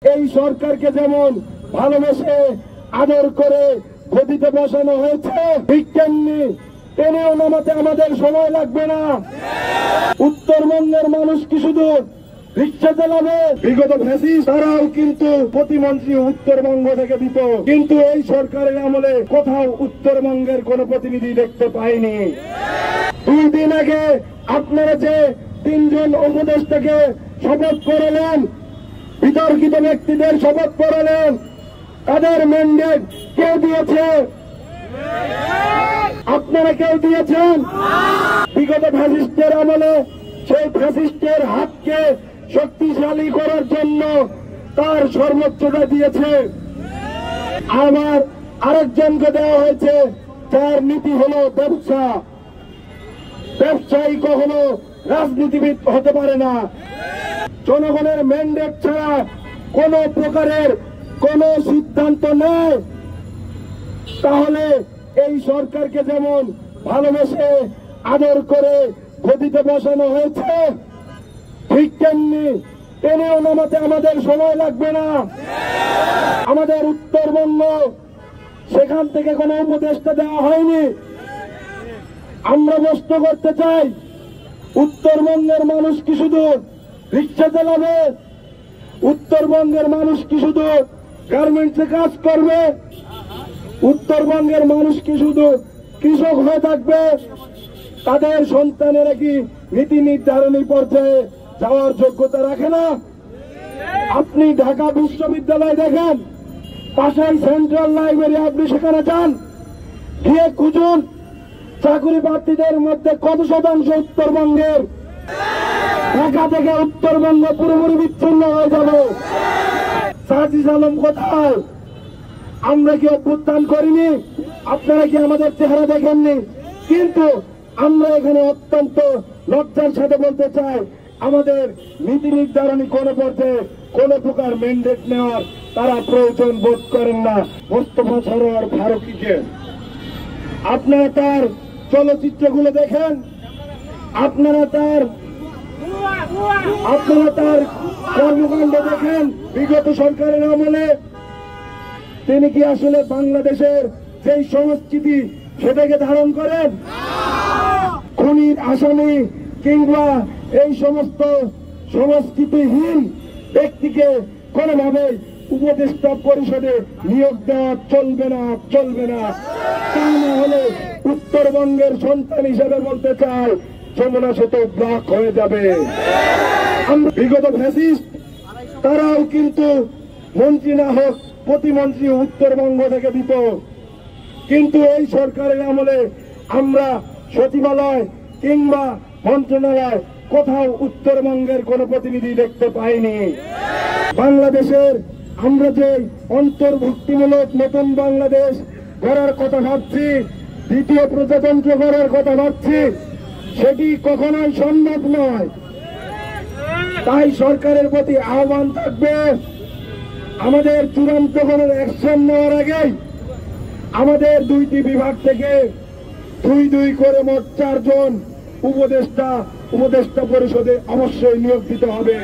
এই সরকারকে যেমন ভালোবেসে আদর করে গদিতে বসানো হয়েছে, ঠিক তেমনি টেনেও নামাতে আমাদের সময় লাগবে না। উত্তরবঙ্গের মানুষ কি শুধু রিক্সা চালাবে? বিগত ফ্যাসিস্ট তারাও কিন্তু প্রতিমন্ত্রী উত্তরবঙ্গ থেকে দিত, কিন্তু এই সরকারের আমলে কোথাও উত্তরবঙ্গের কোন প্রতিনিধি দেখতে পাইনি। 2 দিন আগে আপনারা যে 3 জন উপদেষ্টাকে শপথ করালেন, বিতর্কিত ব্যক্তিদের শপথ করালেন, তাদের ম্যান্ডেট কে দিয়েছে? আপনারা কেউ দিয়েছেন? বিগত ফ্যাসিস্টের আমলে সেই ফ্যাসিস্টের হাতকে শক্তিশালী করার জন্য তার সর্বোচ্চটা দিয়েছে। আবার আরেকজনকে দেওয়া হয়েছে যার নীতি হলো ব্যবসা। ব্যবসায়ী কখনো রাজনীতিবিদ হতে পারে না। জনগণের ম্যান্ডেট ছাড়া কোন প্রকারের কোন সিদ্ধান্ত নেই। তাহলে এই সরকারকে যেমন ভালোবেসে আদর করে গদিতে বসানো হয়েছে, ঠিক তেমনি টেনেও নামাতে আমাদের সময় লাগবে না। আমাদের উত্তরবঙ্গ, সেখান থেকে কোনো উপদেষ্টা দেওয়া হয়নি। আমরা প্রশ্ন করতে চাই, উত্তরবঙ্গের মানুষ কি শুধু রিক্সা চালাবে? উত্তরবঙ্গের মানুষ কি শুধু গার্মেন্টসে কাজ করবে? উত্তরবঙ্গের মানুষ কি শুধু কৃষক হয়ে থাকবে? তাদের সন্তানেরা কি নীতি নির্ধারণী পর্যায়ে যাওয়ার যোগ্যতা রাখে না? আপনি ঢাকা বিশ্ববিদ্যালয় দেখেন, পাশেই সেন্ট্রাল লাইব্রেরি, আপনি সেখানে যান, গিয়ে খুঁজুন চাকরি প্রার্থীদের মধ্যে কত শতাংশ উত্তরবঙ্গের। ঢাকা থেকে উত্তরবঙ্গ পুরোপুরি বিচ্ছিন্ন হয়ে যাবে। সাজিদ আলম কোথায়? আমরা কি অভ্যুত্থান করিনি? আপনারা কি আমাদের চেহারা দেখেননি? কিন্তু আমরা এখানে অত্যন্ত লজ্জার সাথে বলতে চাই, আমাদের নীতি নির্ধারণী কোন পর্যায়ে কোন প্রকার ম্যান্ডেট নেওয়ার তারা প্রয়োজন বোধ করেন না। মোস্তফা সরোয়ার ফারুকীকে আপনারা তার চলচ্চিত্রগুলো দেখেন, আপনারা তার কর্মকাণ্ড দেখেন। বিগত সরকারের আমলে তিনি কি আসলে বাংলাদেশের যেই সংস্কৃতি সেটাকে ধারণ করেন? খুনির আসামি কিংবা এই সমস্ত সংস্কৃতিহীন ব্যক্তিকে কোনোভাবে উপদেষ্টা পরিষদে নিয়োগ দেওয়া চলবে না, চলবে না। তা না হলে উত্তরবঙ্গের সন্তান হিসেবে বলতে চাই, যমুনা সেতু ব্লক হয়ে যাবে। বিগত ফ্যাসিস্ট তারাও কিন্তু মন্ত্রী না হোক প্রতিমন্ত্রী উত্তরবঙ্গ থেকে দিত, কিন্তু এই সরকারের আমলে আমরা সচিবালয় কিংবা মন্ত্রণালয় কোথাও উত্তরবঙ্গের কোন প্রতিনিধি দেখতে পাইনি। বাংলাদেশের আমরা যে অন্তর্ভুক্তিমূলক নতুন বাংলাদেশ গড়ার কথা ভাবছি, দ্বিতীয় প্রজাতন্ত্র গড়ার কথা ভাবছি, সেটি কখনোই সম্ভব নয়। তাই সরকারের প্রতি আহ্বান থাকবে, আমাদের চূড়ান্ত কোনো অ্যাকশন নেওয়ার আগেই আমাদের 2টি বিভাগ থেকে 2 করে মোট 4 জন উপদেষ্টা পরিষদে অবশ্যই নিয়োগ দিতে হবে।